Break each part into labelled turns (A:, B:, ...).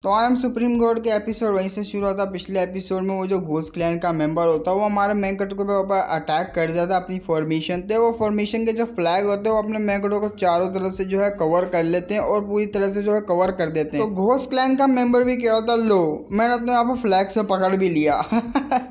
A: तो I am supreme court के episode वहीं से शुरू होता। पिछले एपिसोड में वो जो घोस्ट क्लैन का मेंबर होता है वो हमारे मैंकटो के ऊपर अटैक कर जाता है अपनी फॉर्मेशन थे। वो फॉर्मेशन के जो फ्लैग होते हैं वो अपने मैंकटो को चारों तरफ से जो है कवर कर लेते हैं और पूरी तरह से जो है कवर कर देते हैं। तो घोस्ट क्लैन का मेंबर भी क्या होता है, लो मैंने अपने यहाँ पर फ्लैग से पकड़ भी लिया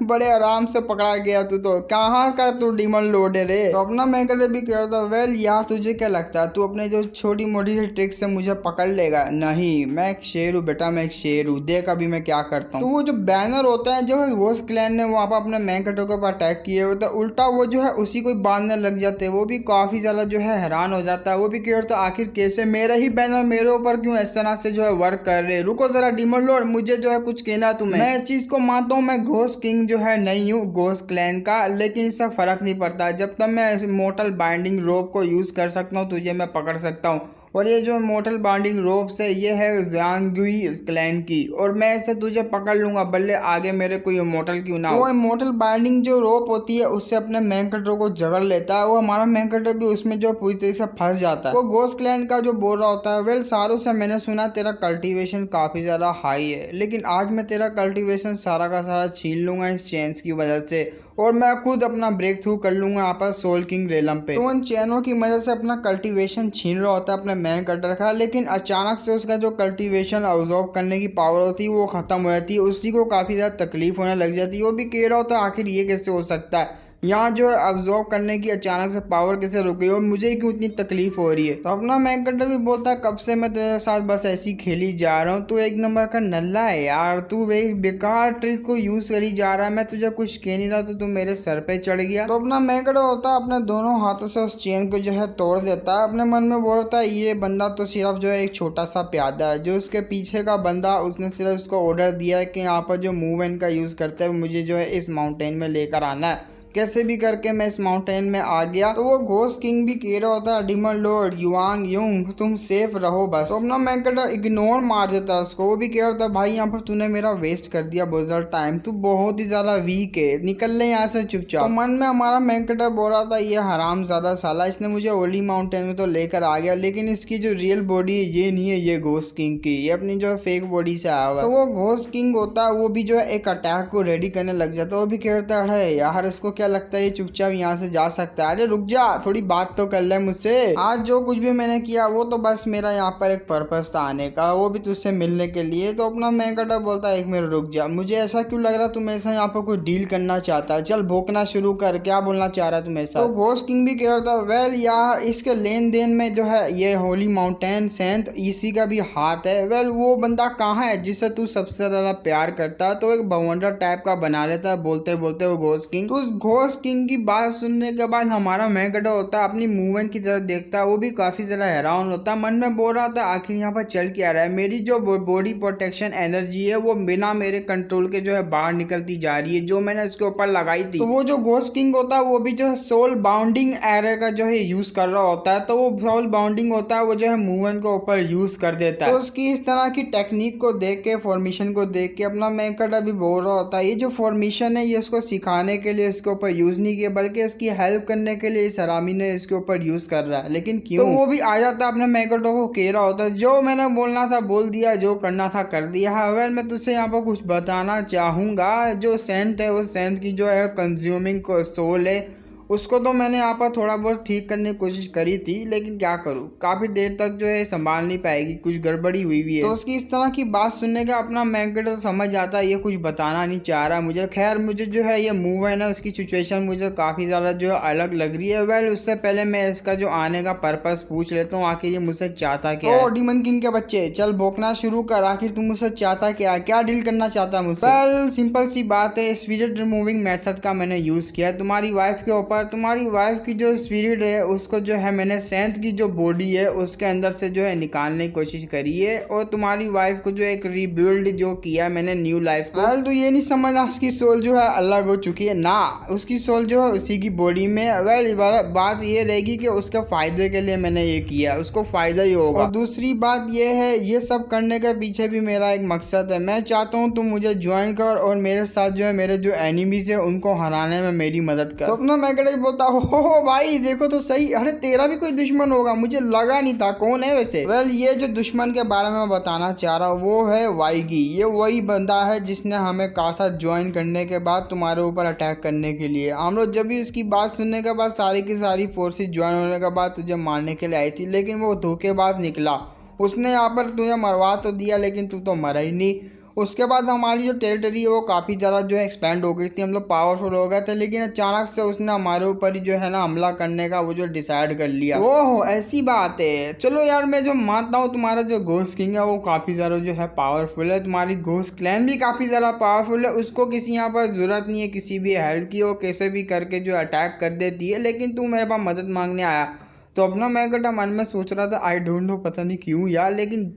A: बड़े आराम से पकड़ा गया। तू तो कहाँ का तू डीमन लोड है रे। तो अपना मैंकटो भी क्या होता है, वेल यार तुझे क्या लगता है तू अपने जो छोटी मोटी सी ट्रिक से मुझे पकड़ लेगा? नहीं, मैं एक शेर हूँ बेटा, मैं एक शेर हूँ, देख अभी मैं क्या करता हूँ। तो वो जो बैनर होता है जो है घोस्ट क्लैन ने वहाँ पर अपने मैंकटो के ऊपर अटैक किए हुए तो उल्टा वो जो है उसी को बांधने लग जाते हैं। वो भी काफी ज्यादा जो है हैरान हो जाता है। वो भी क्यों होता आखिर कैसे मेरा ही बैनर मेरे ऊपर क्यों इस तरह से जो है वर्क कर रहे। रुको जरा डीमन लॉर्ड, मुझे जो है कुछ कहना तुम्हें। मैं इस चीज को मानता हूँ, मैं घोस्ट किंग जो है नहीं हूँ घोस्ट क्लैन का, लेकिन इससे फर्क नहीं पड़ता। जब तक मैं मोटल बाइंडिंग रोप को यूज कर सकता हूँ तुझे मैं पकड़ सकता हूँ। और ये जो मोटल बाइंडिंग रोप्स है ये है ज़ांगुई क्लैन की, और मैं इसे तुझे पकड़ लूंगा भले आगे मेरे कोई इमोर्टल क्यों ना हो। वो इमोर्टल बाइंडिंग जो रोप होती है उससे अपने मैंकटो को जकड़ लेता है। वो हमारा मैंकटो भी उसमें जो पूरी तरह से फंस जाता है। वो घोस्ट क्लैन का जो बोल रहा होता है, वेल सारों से मैंने सुना तेरा कल्टीवेशन काफी ज्यादा हाई है, लेकिन आज मैं तेरा कल्टीवेशन सारा का सारा छीन लूंगा इस चेन्स की वजह से, और मैं खुद अपना ब्रेक थ्रू कर लूंगा यहाँ पर सोल किंग रेलम पे। तो उन चैनों की मदद से अपना कल्टीवेशन छीन रहा होता है अपने मैन कटर का, लेकिन अचानक से उसका जो कल्टीवेशन ऑब्जॉर्व करने की पावर होती है वो खत्म हो जाती है। उसी को काफी ज्यादा तकलीफ होने लग जाती है। वो भी कह रहा होता है आखिर ये कैसे हो सकता है, यहाँ जो है ऑब्जॉर्व करने की अचानक से पावर कैसे रुक गई और मुझे क्यों इतनी तकलीफ हो रही है। तो अपना मैंकटो भी बोलता है कब से मैं तेरे साथ बस ऐसी खेली जा रहा हूँ, तू एक नंबर का नल्ला है यार, तू एक बेकार ट्रिक को यूज करी जा रहा है, मैं तुझे कुछ कह नहीं रहा तो तू मेरे सर पे चढ़ गया। तो अपना मैंकटो होता है अपने दोनों हाथों से उस चेन को जो है तोड़ देता है। अपने मन में बोलता है ये बंदा तो सिर्फ जो है एक छोटा सा प्यादा है, जो उसके पीछे का बंदा उसने सिर्फ उसको ऑर्डर दिया है कि यहाँ पर जो मूवमेंट का यूज करते हैं मुझे जो है इस माउंटेन में लेकर आना है। कैसे भी करके मैं इस माउंटेन में आ गया। तो वो घोस्ट किंग भी कह रहा होता है डीमन लॉर्ड युआंग यूंग तुम सेफ रहो बस। तो अपना मैंकटो इग्नोर मार देता है उसको। वो भी कह रहा था भाई यहाँ पर तूने मेरा वेस्ट कर दिया बहुत ज्यादा टाइम, तू बहुत ही ज्यादा वीक है, निकल ले यहाँ से चुपचाप। तो मन में हमारा मैंकटो बोल रहा था ये हराम ज्यादा साला, इसने मुझे ओली माउंटेन में तो लेकर आ गया, लेकिन इसकी जो रियल बॉडी है ये नहीं है ये घोस्ट किंग की, ये अपनी जो फेक बॉडी से आया हुआ। तो वो घोस्ट किंग होता है वो भी जो है एक अटैक को रेडी करने लग जाता है। वो भी कहता है यार इसको क्या लगता है ये चुपचाप यहाँ से जा सकता है? अरे रुक जा, थोड़ी बात तो कर ले मुझसे। आज जो कुछ भी मैंने किया वो तो बस मेरा यहाँ पर एक पर्पस था आने का, वो भी तुझसे मिलने के लिए। तो अपना मैंकटो बोलता है एक मिनट रुक जा, मुझे ऐसा क्यों लग रहा तू मेरे साथ यहाँ पर कोई डील करना चाहता है, चल भोंकना शुरू कर, क्या बोलना चाह रहा है तू मेरे साथ? तो घोस्ट किंग भी कह रहा था वेल यार इसके लेन देन में जो है ये होली माउंटेन सेंट इसी का भी हाथ है। वेल वो बंदा कहाँ है जिससे तू सबसे ज्यादा प्यार करता है? तो एक बवंडर टाइप का बना लेता है बोलते बोलते वो घोस्ट किंग। तो उस घोस्ट किंग की बात सुनने के बाद हमारा मैंकटो होता है अपनी मूवमेंट की तरफ देखता है। वो भी काफी ज्यादा हैरान होता है, मन में बोल रहा था आखिर यहाँ पर चल क्या रहा है, मेरी जो बॉडी प्रोटेक्शन एनर्जी है वो बिना मेरे कंट्रोल के जो है बाहर निकलती जा रही है जो मैंने इसके ऊपर लगाई थी। तो वो जो घोस्ट किंग होता है वो भी जो है सोल बाउंडिंग एरे का जो है यूज कर रहा होता है। तो वो सोल बाउंडिंग होता है वो जो है मूवमेंट के ऊपर यूज कर देता है। तो उसकी इस तरह की टेक्निक को देख के फॉर्मेशन को देख के अपना मैंकटो भी बोल रहा होता है ये जो फॉर्मेशन है ये इसको सिखाने के लिए इसके ऊपर यूज नहीं किया बल्कि इसकी हेल्प करने के लिए इस हरामी ने इसके ऊपर यूज कर रहा है, लेकिन क्यों? तो वो भी आ जाता है अपने मैंकटो को कह रहा होता है जो मैंने बोलना था बोल दिया, जो करना था कर दिया। वेल मैं तुझसे यहाँ पर कुछ बताना चाहूंगा, जो सेंट है उस सेंट की जो है कंज्यूमिंग सोल है उसको तो मैंने यहाँ पर थोड़ा बहुत ठीक करने की कोशिश करी थी, लेकिन क्या करूँ काफी देर तक जो है संभाल नहीं पाएगी, कुछ गड़बड़ी हुई है। तो उसकी इस तरह की बात सुनने का अपना मैंकटो तो समझ आता है ये कुछ बताना नहीं चाह रहा मुझे। खैर मुझे जो है ये मूव है ना उसकी सिचुएशन मुझे काफी ज्यादा जो है अलग लग रही है। वेल उससे पहले मैं इसका जो आने का पर्पस पूछ लेता हूँ आखिर ये मुझसे चाहता क्या है। डीमन किंग के बच्चे चल भोंकना शुरू कर, आखिर तुम मुझसे चाहता क्या, क्या डील करना चाहता मुझसे? वेल सिंपल सी बात है, स्पिरिट रिमूविंग मेथड का मैंने यूज किया तुम्हारी वाइफ के ऊपर। तुम्हारी वाइफ की जो स्पिरिट है उसको जो है मैंने सेंट की जो बॉडी है उसके अंदर से जो है निकालने की कोशिश करी है, और तुम्हारी वाइफ को जो एक रिबिल्ड जो किया मैंने न्यू लाइफ को। तो ये नहीं समझना उसकी सोल जो है अलग हो चुकी है ना, उसकी सोल जो है उसी की बॉडी में। वेल बात ये रहेगी कि उसके फायदे के लिए मैंने ये किया, उसको फायदा ही होगा। और दूसरी बात ये है ये सब करने के पीछे भी मेरा एक मकसद है, मैं चाहता हूँ तुम मुझे ज्वाइन कर और मेरे साथ जो है मेरे जो एनिमीज है उनको हराने में मेरी मदद कर। तो अपना मैंकटो मेंगेटा बोलता हो भाई देखो तो सही, अरे तेरा भी कोई दुश्मन होगा, मुझे लगा नहीं था। कौन है वैसे? वेल ये जो दुश्मन के बारे में बताना चाह रहा हूँ वो है वाइगी। ये वही बंदा है जिसने हमें कहा था ज्वाइन करने के बाद तुम्हारे ऊपर अटैक करने के लिए। हम लोग जब भी उसकी बात सुनने के बाद सारी की सारी फोर्सेस ज्वाइन होने के बाद तुझे मारने के लिए आई थी, लेकिन वो धोखेबाज निकला। उसने यहाँ पर तुझे मरवा तो दिया लेकिन तू तो मरा ही नहीं। उसके बाद हमारी जो टेरिटरी है वो काफ़ी ज़्यादा जो है एक्सपेंड हो गई थी, हम लोग पावरफुल हो गए थे, लेकिन अचानक से उसने हमारे ऊपर ही जो है ना हमला करने का वो जो डिसाइड कर लिया। ओह ऐसी बात है, चलो यार मैं जो मानता हूँ तुम्हारा जो घोस्ट किंग है वो काफ़ी ज़्यादा जो है पावरफुल है, तुम्हारी घोस्ट क्लैन भी काफ़ी ज़्यादा पावरफुल है। उसको किसी यहाँ पर ज़रूरत नहीं है किसी भी हेल्प की, वो कैसे भी करके जो अटैक कर देती है, लेकिन तू मेरे पास मदद मांगने आया। तो अपना मैं गटा मन में सोच रहा था आई डोंट नो पता नहीं क्यों यार, लेकिन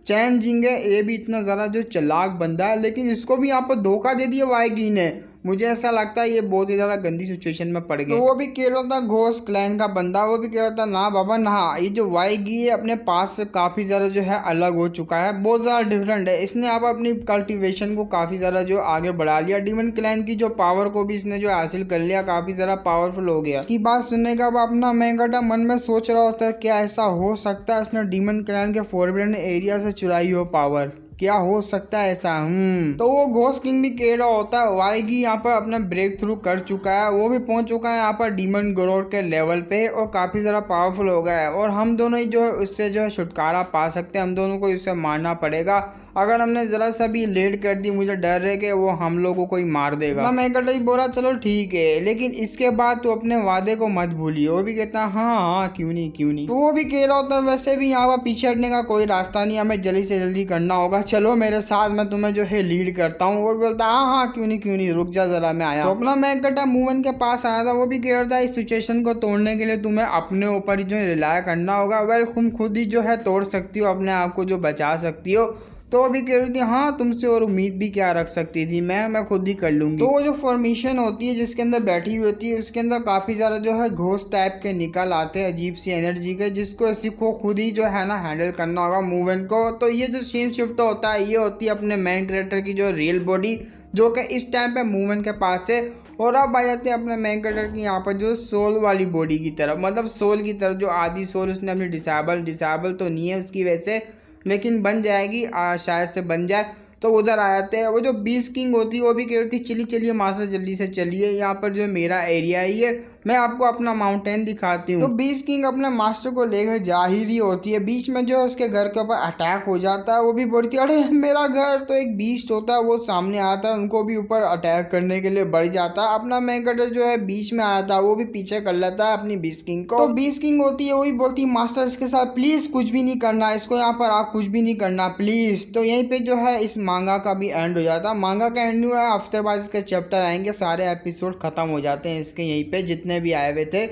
A: चैन जिंग है ये भी इतना ज़्यादा जो चालाक बंदा है, लेकिन इसको भी यहाँ पर धोखा दे दिया वाइगी ने। मुझे ऐसा लगता है ये बहुत ही ज़्यादा गंदी सिचुएशन में पड़ गए। तो वो भी कह रहा था घोस्ट क्लैन का बंदा, वो भी कह रहा था ना बाबा ना, ये जो वाइगी है अपने पास से काफ़ी ज़्यादा जो है अलग हो चुका है, बहुत ज़्यादा डिफरेंट है। इसने अब अपनी कल्टिवेशन को काफ़ी ज़्यादा जो आगे बढ़ा लिया, डीमन क्लैन की जो पावर को भी इसने जो हासिल कर लिया, काफ़ी ज़्यादा पावरफुल हो गया। की बात सुनने का अब अपना मेंगेटा मन में सोच रहा होता है क्या ऐसा हो सकता है इसने डीमन क्लैन के फॉरबिडन एरिया से चुराई हो पावर, क्या हो सकता है ऐसा। तो वो घोस्ट किंग भी कह रहा होता है वाइगी यहाँ पर अपना ब्रेक थ्रू कर चुका है, वो भी पहुंच चुका है यहाँ पर डीमन ग्रोथ के लेवल पे और काफ़ी ज़्यादा पावरफुल हो गया है, और हम दोनों ही जो है उससे जो है छुटकारा पा सकते हैं। हम दोनों को इससे मारना पड़ेगा, अगर हमने ज़रा सा भी लेट कर दी मुझे डर है कि वो हम लोगों को ही मार देगा। मैं कहता ही बोला चलो ठीक है, लेकिन इसके बाद तो अपने वादे को मत भूलिए। वो भी कहता हाँ हाँ क्यों नहीं क्यों नहीं। तो वो भी कह रहा होता वैसे भी यहाँ पर पीछे हटने का कोई रास्ता नहीं, हमें जल्दी से जल्दी करना होगा, चलो मेरे साथ मैं तुम्हें जो है लीड करता हूँ। वो भी बोलता हाँ हाँ क्यों नहीं रुक जा जरा मैं आया। तो अपना मैं कहता मूवमेंट के पास आया था, वो भी कह रहा था इस सिचुएशन को तोड़ने के लिए तुम्हें अपने ऊपर ही जो है रिलाय करना होगा। वेल तुम खुद ही जो है तोड़ सकती हो, अपने आप को जो बचा सकती हो। तो अभी कह रही थी हाँ तुमसे और उम्मीद भी क्या रख सकती थी, मैं खुद ही कर लूँगी। तो वो जो फॉर्मेशन होती है जिसके अंदर बैठी हुई होती है उसके अंदर काफ़ी ज़्यादा जो है घोस्ट टाइप के निकल आते हैं अजीब सी एनर्जी के, जिसको इसी को खुद ही जो है ना हैंडल करना होगा मूवमेंट को। तो ये जो सीन शिफ्ट होता है ये होती है अपने मेन कैरेक्टर की जो रियल बॉडी, जो कि इस टाइम पे मूवमेंट के पास है, और अब आ जाते हैं अपने मेन कैरेक्टर की यहाँ पर जो सोल वाली बॉडी की तरफ, मतलब सोल की तरफ, जो आधी सोल उसने अपनी डिसेबल तो नहीं है उसकी वैसे, लेकिन बन जाएगी, शायद से बन जाए। तो उधर आ जाते हैं। वो जो बीस्ट किंग होती है वो भी कह रही थी चलिए मास्टर जल्दी से चलिए, यहाँ पर जो मेरा एरिया ही है, मैं आपको अपना माउंटेन दिखाती हूँ। तो बीस्ट किंग अपने मास्टर को लेकर जा ही रही होती है, बीच में जो है उसके घर के ऊपर अटैक हो जाता है। वो भी बोलती है अरे मेरा घर, तो एक बीस्ट होता है वो सामने आता है, उनको भी ऊपर अटैक करने के लिए बढ़ जाता है। अपना मैंकटर जो है बीच में आया था वो भी पीछे कर लेता है अपनी बीस्ट किंग को। तो बीस्ट किंग होती है वो भी बोलती है मास्टर इसके साथ प्लीज कुछ भी नहीं करना, इसको यहाँ पर आप कुछ भी नहीं करना प्लीज। तो यहीं पे जो है इस मांगा का भी एंड हो जाता है। मांगा का एंड हुआ है, हफ्ते बाद इसके चैप्टर आएंगे, सारे एपिसोड खत्म हो जाते हैं इसके यहीं पे जितने भी आए हुए थे।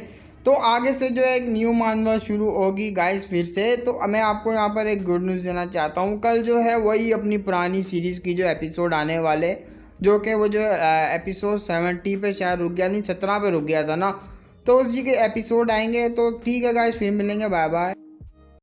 A: तो आगे से जो है एक न्यू मानवा शुरू होगी गाइस फिर से। तो मैं आपको यहाँ पर एक गुड न्यूज़ देना चाहता हूँ, कल जो है वही अपनी पुरानी सीरीज़ की जो एपिसोड आने वाले, जो कि वो जो एपिसोड 70 पे शायद रुक गया, नहीं 17 पे रुक गया था ना, तो उसी के एपिसोड आएंगे। तो ठीक है गाइस फिर मिलेंगे, बाय बाय।